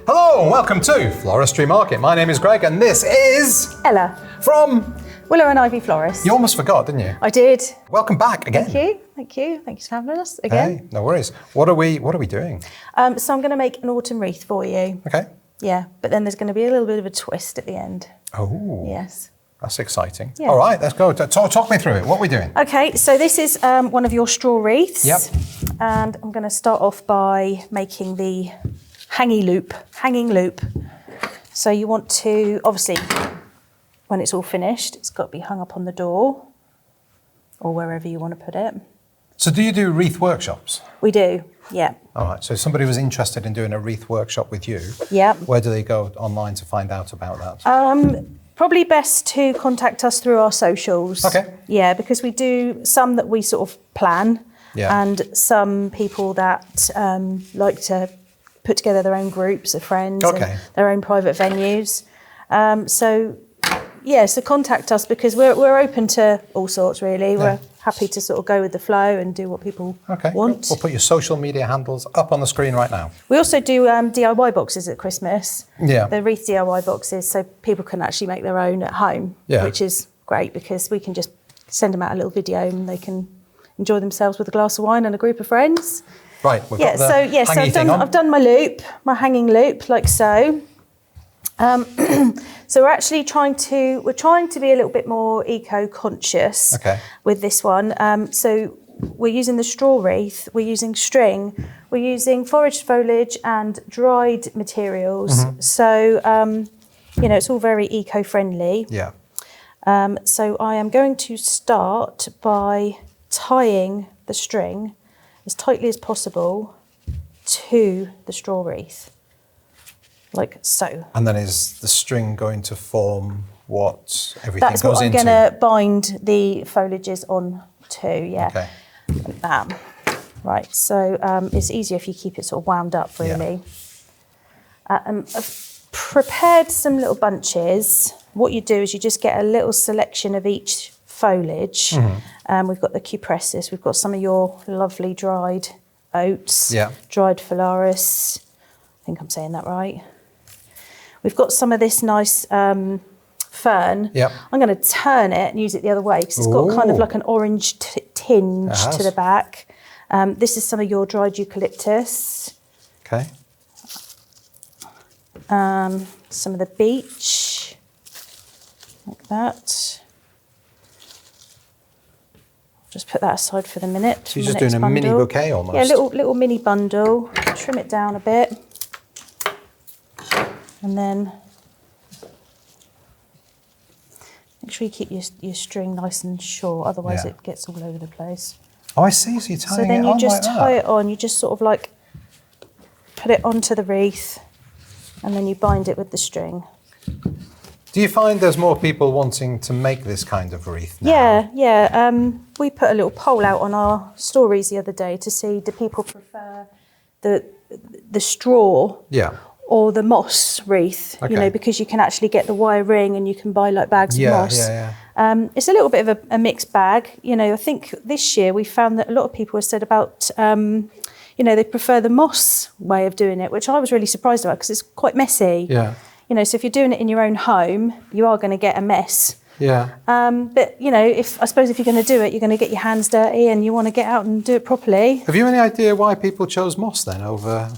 Hello and welcome to Floristry Market. My name is Greg and this is... Ella. From... Willow Ivy Florist. You almost forgot, didn't you? I did. Welcome back again. Thank you. Thanks for having us again. Hey, no worries. What are we doing? So I'm going to make an autumn wreath for you. Okay. Yeah, but then there's going to be a little bit of a twist at the end. Oh. Yes. That's exciting. Yeah. All right, let's go. Talk me through it. What are we doing? Okay, so this is one of your straw wreaths. Yep. And I'm going to start off by making the hanging loop. So you want to, obviously, when it's all finished, it's got to be hung up on the door or wherever you want to put it. So do you do wreath workshops? We do, yeah. All right, so if somebody was interested in doing a wreath workshop with you, yeah. Where do they go online to find out about that? Probably best to contact us through our socials. Okay. Yeah, because we do some that we sort of plan, yeah. And some people that like to put together their own groups of friends, okay. And their own private venues. So contact us because we're open to all sorts really. Yeah. We're happy to sort of go with the flow and do what people want. We'll put your social media handles up on the screen right now. We also do DIY boxes at Christmas. Yeah. The wreath DIY boxes, so people can actually make their own at home, which is great because we can just send them out a little video and they can enjoy themselves with a glass of wine and a group of friends. Right. I've done my loop, my hanging loop, like so. So we're actually trying to be a little bit more eco-conscious with this one. So we're using the straw wreath, we're using string, we're using foraged foliage and dried materials. Mm-hmm. So, it's all very eco-friendly. Yeah. So I am going to start by tying the string as tightly as possible to the straw wreath. Like so. And then is the string going to form what everything goes into? That's what I'm going to bind the foliages on to, yeah. Okay. Like that. Right, so it's easier if you keep it sort of wound up, really. Yeah. I've prepared some little bunches. What you do is you just get a little selection of each foliage. Mm-hmm. We've got the cupressus, we've got some of your lovely dried oats, dried phalaris. I think I'm saying that right. We've got some of this nice fern. Yep. I'm going to turn it and use it the other way because it's got kind of like an orange tinge to the back. This is some of your dried eucalyptus. Okay. Some of the beech, like that. Just put that aside for the minute. So you're just doing a mini bouquet almost? Yeah, little mini bundle. Trim it down a bit. And then make sure you keep your string nice and short, otherwise it gets all over the place. Oh, I see. So you're tying it on. So then you just tie it on. You just sort of like put it onto the wreath, and then you bind it with the string. Do you find there's more people wanting to make this kind of wreath now? Yeah. We put a little poll out on our stories the other day to see, do people prefer the straw or the moss wreath? Okay. Because you can actually get the wire ring and you can buy like bags of moss. Yeah. It's a little bit of a mixed bag. I think this year we found that a lot of people have said about, they prefer the moss way of doing it, which I was really surprised about because it's quite messy. Yeah. So if you're doing it in your own home, you are going to get a mess. Yeah. But I suppose if you're going to do it, you're going to get your hands dirty and you want to get out and do it properly. Have you any idea why people chose moss then over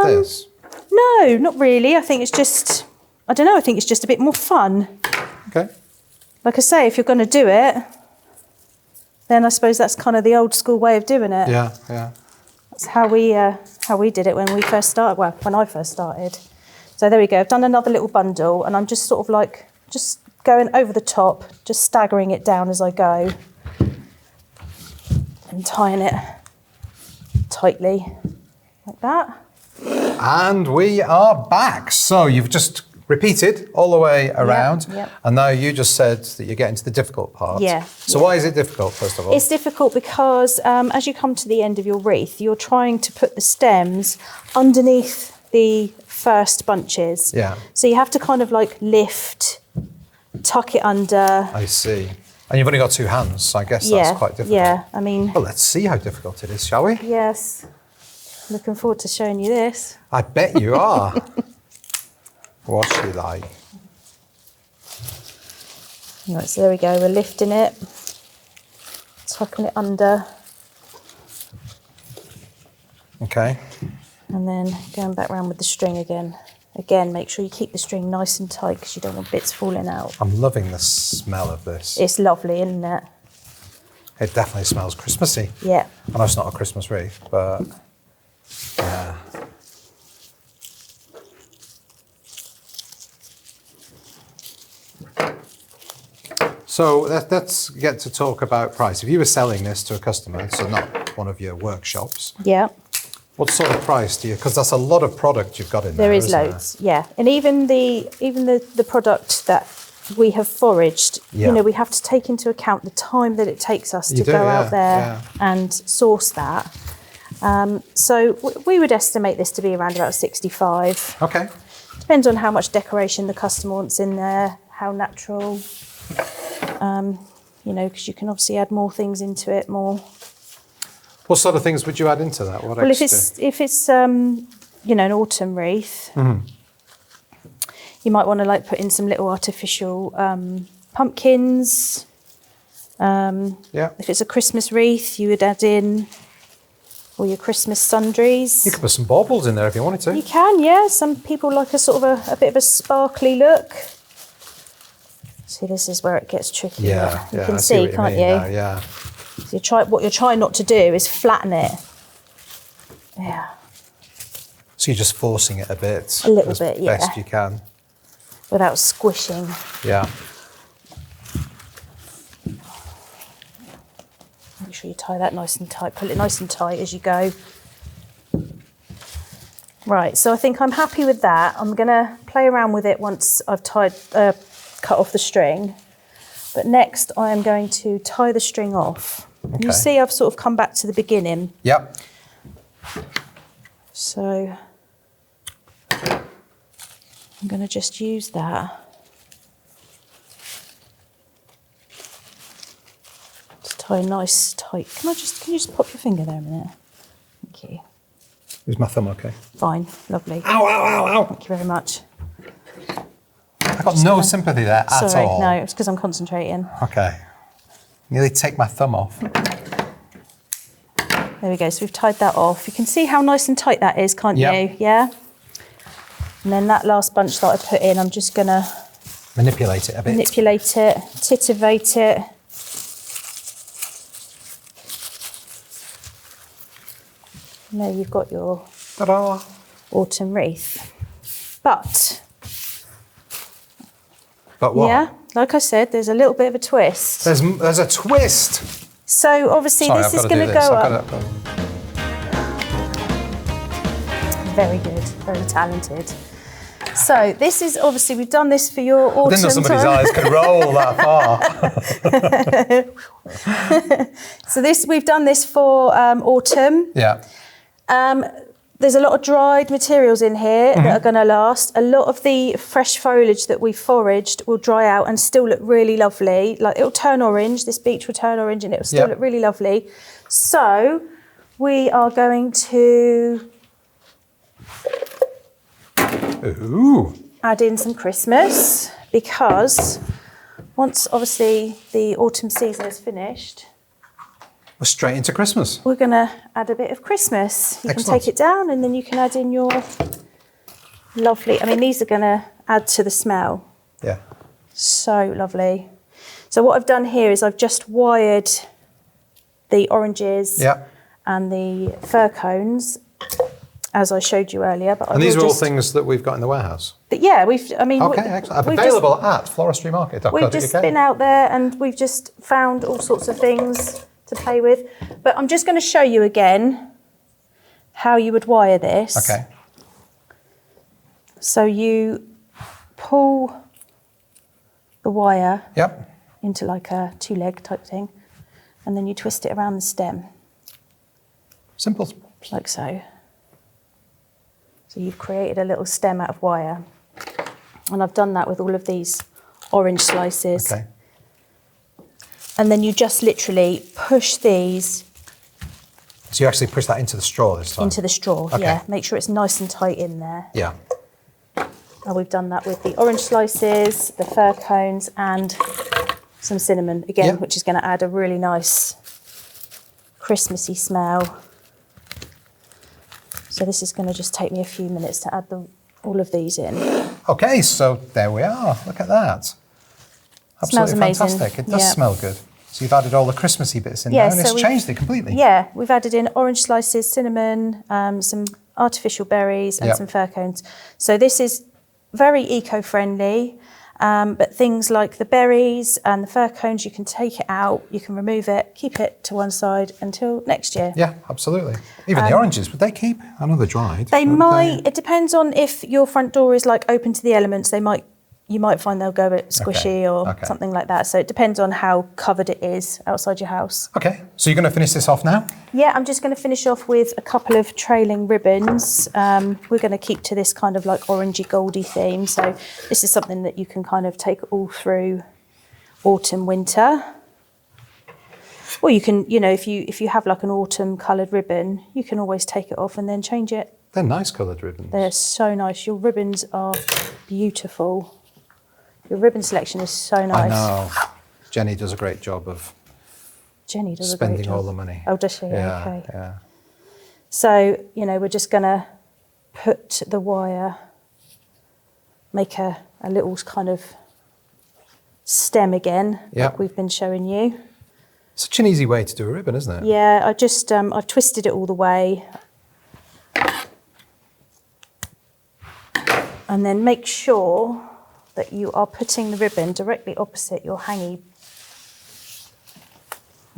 this? No, not really. I think it's just a bit more fun. Okay. Like I say, if you're going to do it, then I suppose that's kind of the old school way of doing it. Yeah. That's how we did it when we first started. Well, when I first started. So there we go. I've done another little bundle and I'm just sort of like, just going over the top, just staggering it down as I go and tying it tightly like that. And we are back. So you've just repeated all the way around and now you just said that you're getting to the difficult part. Yeah. So why is it difficult, first of all? It's difficult because as you come to the end of your wreath, you're trying to put the stems underneath the first bunches. Yeah. So you have to kind of like lift, tuck it under. I see. And you've only got two hands, so I guess that's quite difficult. Yeah, I mean... Well, let's see how difficult it is, shall we? Yes. Looking forward to showing you this. I bet you are. What's she like? Right, so there we go. We're lifting it, tucking it under. Okay. And then going back around with the string again. Again, make sure you keep the string nice and tight because you don't want bits falling out. I'm loving the smell of this. It's lovely, isn't it? It definitely smells Christmassy. Yeah. I know it's not a Christmas wreath, but yeah. So let's get to talk about price. If you were selling this to a customer, so not one of your workshops, Yeah. what sort of price do you? Because that's a lot of product you've got in there. There is isn't loads, yeah. And even the product that we have foraged, Yeah. you know, we have to take into account the time that it takes us to go out there and source that. So we would estimate this to be around about 65. Okay. Depends on how much decoration the customer wants in there, how natural. You know, because you can obviously add more things into it, more. What sort of things would you add into that? What Well, extra? if it's you know, an autumn wreath, you might want to like put in some little artificial pumpkins. Yeah. If it's a Christmas wreath, you would add in all your Christmas sundries. You could put some baubles in there if you wanted to. You can, yeah. Some people like a sort of a bit of a sparkly look. See, this is where it gets tricky. Yeah, You yeah, can I see, what can't you? Mean you? now, yeah. So what you're trying not to do is flatten it. Yeah. So you're just forcing it a bit. A little as bit, yeah. Best you can. Without squishing. Yeah. Make sure you tie that nice and tight. Pull it nice and tight as you go. Right, so I think I'm happy with that. I'm going to play around with it once I've cut off the string. But next I am going to tie the string off. Okay. You see I've sort of come back to the beginning. Yep. So I'm going to just use that. Just tie nice, tight. Can you just pop your finger there a minute? Thank you. Is my thumb okay? Fine, lovely. Ow, ow, ow, ow. Thank you very much. I've got no sympathy there at all. Sorry, no, it's because I'm concentrating. Okay. Nearly take my thumb off. There we go, so we've tied that off. You can see how nice and tight that is, can't you? Yeah? And then that last bunch that I put in, I'm just going to manipulate it a bit. Manipulate it, titivate it. And there you've got your Ta-da. autumn wreath. But what? Yeah, like I said, there's a little bit of a twist. There's a twist. So obviously this is going to go up. Very good, very talented. So this is obviously, we've done this for your autumn. I didn't know somebody's eyes could roll that far. So we've done this for autumn. Yeah. There's a lot of dried materials in here that are going to last. A lot of the fresh foliage that we foraged will dry out and still look really lovely. Like it'll turn orange, this beech will turn orange and it'll still look really lovely. So we are going to add in some Christmas, because once obviously the autumn season is finished, we're straight into Christmas. we're going to add a bit of Christmas. You can take it down and then you can add in your lovely, I mean, these are going to add to the smell. Yeah. So lovely. So what I've done here is I've just wired the oranges and the fir cones, as I showed you earlier. But these are all things that we've got in the warehouse? Yeah, excellent. Available at floristrymarket.co.uk. We've just been out there and we've just found all sorts of things to play with. But I'm just going to show you again how you would wire this. Okay. So you pull the wire into like a two-leg type thing, and then you twist it around the stem. Simple. Like so. So you've created a little stem out of wire. And I've done that with all of these orange slices. Okay. And then you just literally push these. So you actually push that into the straw this time? Into the straw, yeah. Make sure it's nice and tight in there. Yeah. And we've done that with the orange slices, the fir cones, and some cinnamon again, which is going to add a really nice Christmassy smell. So this is going to just take me a few minutes to add all of these in. Okay, so there we are. Look at that. Absolutely Smells amazing. Fantastic. It does smell good. So you've added all the Christmassy bits in there, and it's changed it completely. Yeah, we've added in orange slices, cinnamon, some artificial berries, and some fir cones. So this is very eco-friendly, but things like the berries and the fir cones, you can take it out, you can remove it, keep it to one side until next year. Yeah, absolutely. Even the oranges, would they keep? I know they're dried. They might. It depends on if your front door is like open to the elements. You might find they'll go a bit squishy or something like that. So it depends on how covered it is outside your house. Okay, so you're going to finish this off now? Yeah, I'm just going to finish off with a couple of trailing ribbons. We're going to keep to this kind of like orangey goldy theme. So this is something that you can kind of take all through autumn, winter. Or you can, you know, if you have like an autumn coloured ribbon, you can always take it off and then change it. They're nice coloured ribbons. They're so nice. Your ribbons are beautiful. Your ribbon selection is so nice. I know. Jenny does a great job of spending all the money. Oh, does she? Yeah, okay. Yeah. So, you know, we're just going to put the wire, make a little kind of stem again, like we've been showing you. Such an easy way to do a ribbon, isn't it? Yeah, I just, I've twisted it all the way. And then make sure that you are putting the ribbon directly opposite your hanging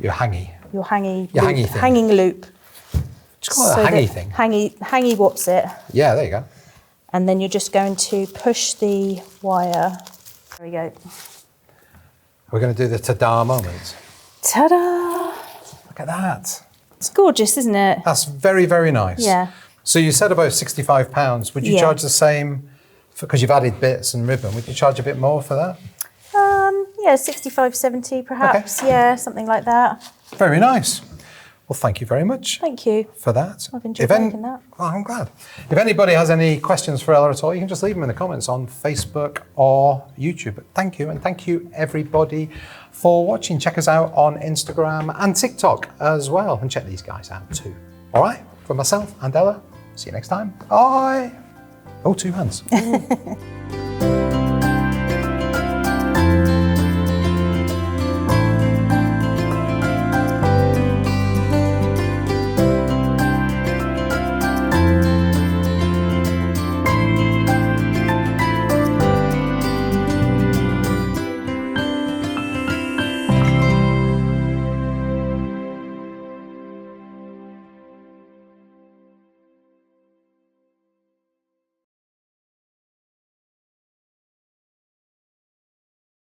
loop. Just call it a hangy thing. Hangy what's it? Yeah, there you go. And then you're just going to push the wire. There we go. We're going to do the ta-da moment. Ta-da! Look at that. It's gorgeous, isn't it? That's very, very nice. Yeah. So you said about £65. Would you charge the same, because you've added bits and ribbon, would you charge a bit more for that? Yeah, 65, 70 perhaps. Okay. Yeah, something like that. Very nice. Well, thank you very much. Thank you. For that. I've enjoyed making that. Well, I'm glad. If anybody has any questions for Ella at all, you can just leave them in the comments on Facebook or YouTube. But thank you, and thank you everybody for watching. Check us out on Instagram and TikTok as well, and check these guys out too. All right, from myself and Ella, see you next time. Bye. Oh, 2 hands.